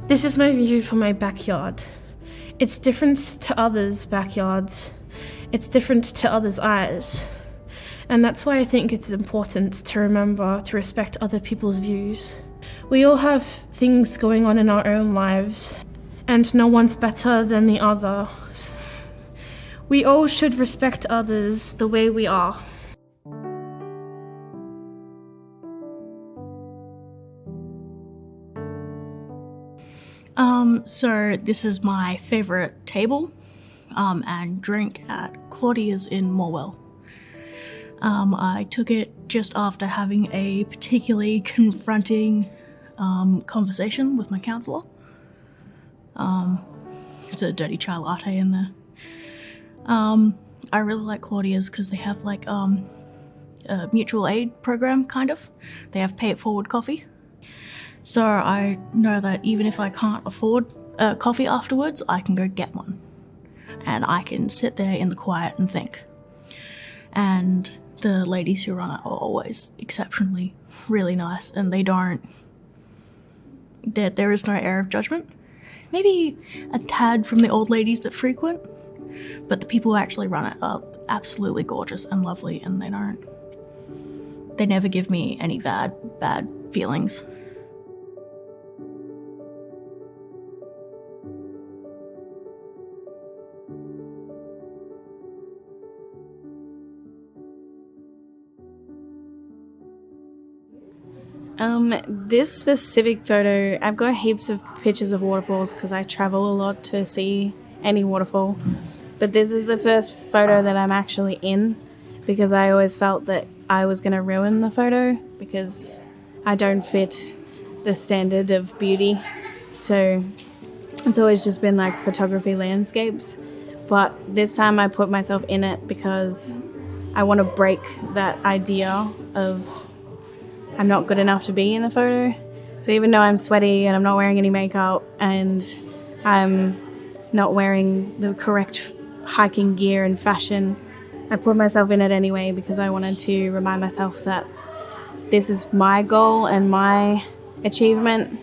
This is my view from my backyard. It's different to others' backyards. It's different to others' eyes. And that's why I think it's important to remember to respect other people's views. We all have things going on in our own lives, and no one's better than the other. We all should respect others the way we are. So this is my favourite table and drink at Claudia's in Morwell. I took it just after having a particularly confronting conversation with my counsellor. It's a dirty chai latte in there. I really like Claudia's because they have like a mutual aid program, kind of. They have pay it forward coffee. So I know that even if I can't afford coffee afterwards, I can go get one. And I can sit there in the quiet and think. And the ladies who run it are always exceptionally really nice, and there is no air of judgment. Maybe a tad from the old ladies that frequent, but the people who actually run it are absolutely gorgeous and lovely, and they never give me any bad feelings. This specific photo, I've got heaps of pictures of waterfalls because I travel a lot to see any waterfall, but this is the first photo that I'm actually in because I always felt that I was going to ruin the photo because I don't fit the standard of beauty. So it's always just been like photography landscapes, but this time I put myself in it because I want to break that idea of I'm not good enough to be in the photo. So even though I'm sweaty and I'm not wearing any makeup and I'm not wearing the correct hiking gear and fashion, I put myself in it anyway because I wanted to remind myself that this is my goal and my achievement.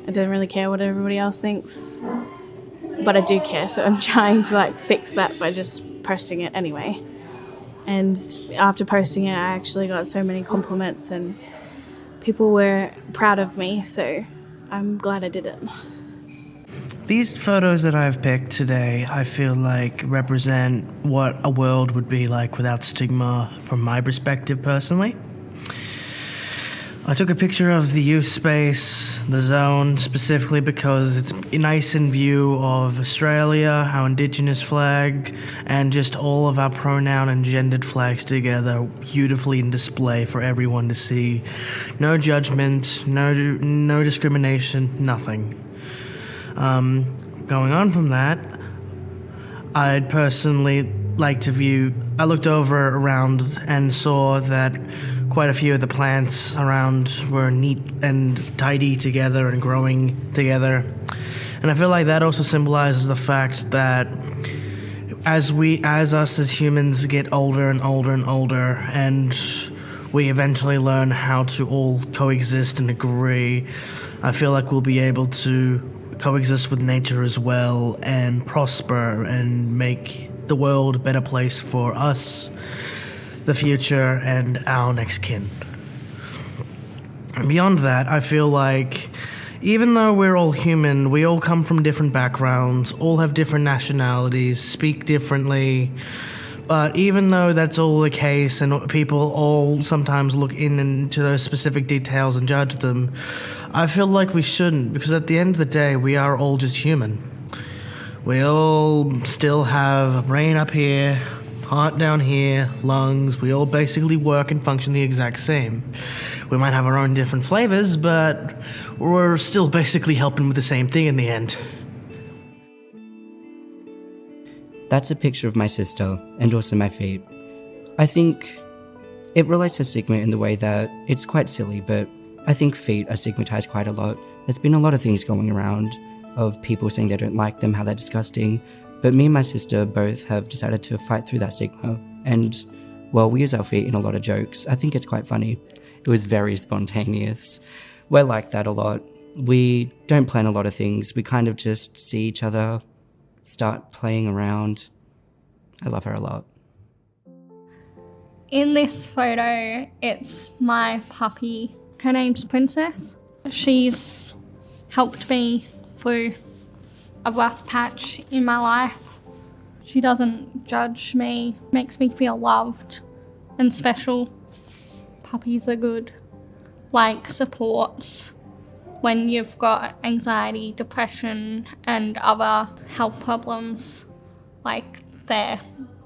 I don't really care what everybody else thinks, but I do care, so I'm trying to fix that by just posting it anyway. And after posting it, I actually got so many compliments and people were proud of me, so I'm glad I did it. These photos that I've picked today, I feel like represent what a world would be like without stigma from my perspective personally. I took a picture of the youth space, the zone, specifically because it's nice in view of Australia, our Indigenous flag, and just all of our pronoun and gendered flags together beautifully in display for everyone to see. No judgment, no discrimination, nothing. Going on from that, I'd personally like to view... I looked around and saw that quite a few of the plants around were neat and tidy together and growing together. And I feel like that also symbolizes the fact that as us as humans get older and older and older, and we eventually learn how to all coexist and agree, I feel like we'll be able to coexist with nature as well and prosper and make the world a better place for us, the future, and our next kin. And beyond that, I feel like even though we're all human, we all come from different backgrounds, all have different nationalities, speak differently. But even though that's all the case and people all sometimes look into those specific details and judge them, I feel like we shouldn't, because at the end of the day, we are all just human. We all still have a brain up here, heart down here, lungs. We all basically work and function the exact same. We might have our own different flavors, but we're still basically helping with the same thing in the end. That's a picture of my sister, and also my feet. I think it relates to stigma in the way that it's quite silly, but I think feet are stigmatized quite a lot. There's been a lot of things going around of people saying they don't like them, how they're disgusting, but me and my sister both have decided to fight through that stigma, and, well, we use our feet in a lot of jokes. I think it's quite funny. It was very spontaneous. We're like that a lot. We don't plan a lot of things. We kind of just see each other, start playing around. I love her a lot. In this photo, it's my puppy. Her name's Princess. She's helped me through a rough patch in my life. She doesn't judge me, makes me feel loved and special. Puppies are good, like supports when you've got anxiety, depression and other health problems. Like, they're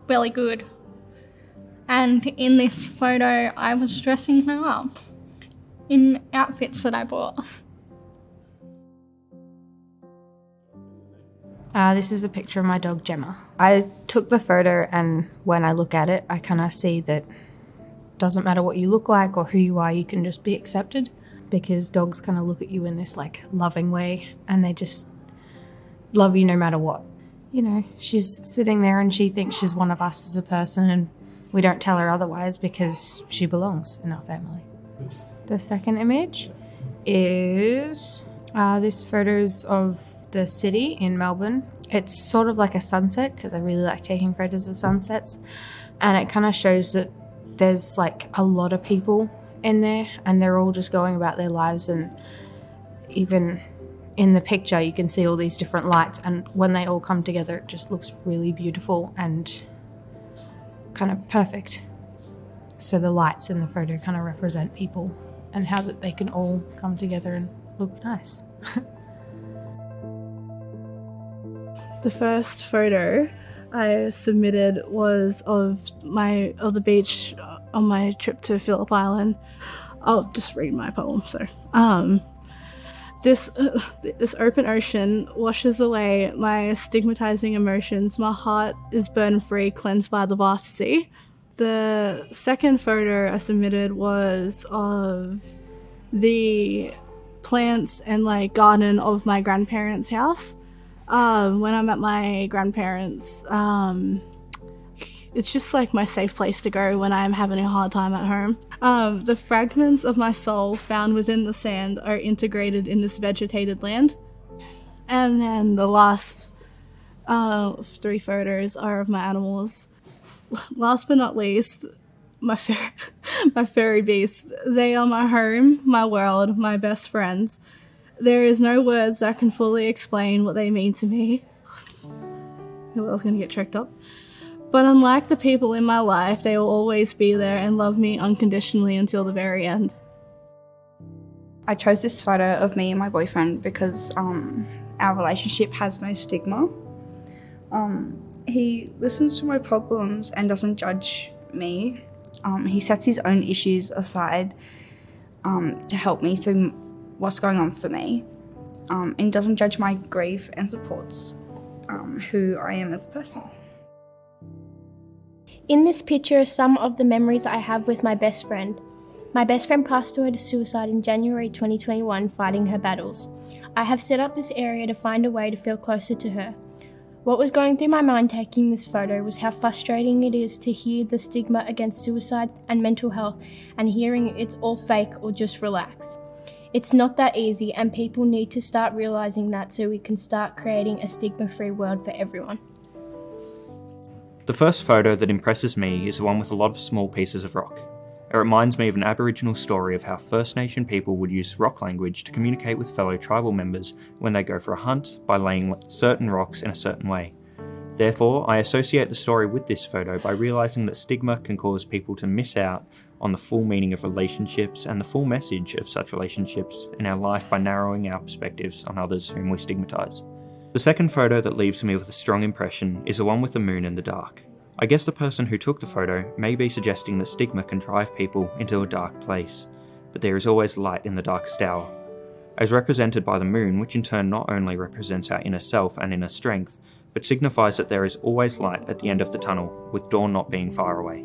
really good. And in this photo, I was dressing her up in outfits that I bought. This is a picture of my dog Gemma. I took the photo, and when I look at it, I kind of see that it doesn't matter what you look like or who you are, you can just be accepted, because dogs kind of look at you in this like loving way and they just love you no matter what. You know, she's sitting there and she thinks she's one of us as a person, and we don't tell her otherwise because she belongs in our family. The second image is this photos of the city in Melbourne. It's sort of like a sunset, because I really like taking photos of sunsets, and it kind of shows that there's like a lot of people in there and they're all just going about their lives, and even in the picture you can see all these different lights, and when they all come together it just looks really beautiful and kind of perfect. So the lights in the photo kind of represent people and how that they can all come together and look nice. The first photo I submitted was of the beach on my trip to Phillip Island. I'll just read my poem. So, this open ocean washes away my stigmatizing emotions. My heart is burden-free, cleansed by the vast sea. The second photo I submitted was of the plants and like garden of my grandparents' house. When I'm at my grandparents', it's just like my safe place to go when I'm having a hard time at home. The fragments of my soul found within the sand are integrated in this vegetated land. And then the last 3 photos are of my animals. Last but not least, my furry beasts. They are my home, my world, my best friends. There is no words that can fully explain what they mean to me. I was going to get tricked up. But unlike the people in my life, they will always be there and love me unconditionally until the very end. I chose this photo of me and my boyfriend because our relationship has no stigma. He listens to my problems and doesn't judge me. He sets his own issues aside to help me through what's going on for me, and doesn't judge my grief and supports who I am as a person. In this picture are some of the memories I have with my best friend. My best friend passed away to suicide in January 2021 fighting her battles. I have set up this area to find a way to feel closer to her. What was going through my mind taking this photo was how frustrating it is to hear the stigma against suicide and mental health, and hearing it's all fake or just relax. It's not that easy, and people need to start realising that so we can start creating a stigma-free world for everyone. The first photo that impresses me is the one with a lot of small pieces of rock. It reminds me of an Aboriginal story of how First Nation people would use rock language to communicate with fellow tribal members when they go for a hunt by laying certain rocks in a certain way. Therefore, I associate the story with this photo by realising that stigma can cause people to miss out on the full meaning of relationships and the full message of such relationships in our life by narrowing our perspectives on others whom we stigmatise. The second photo that leaves me with a strong impression is the one with the moon in the dark. I guess the person who took the photo may be suggesting that stigma can drive people into a dark place, but there is always light in the darkest hour, as represented by the moon, which in turn not only represents our inner self and inner strength, but signifies that there is always light at the end of the tunnel, with dawn not being far away.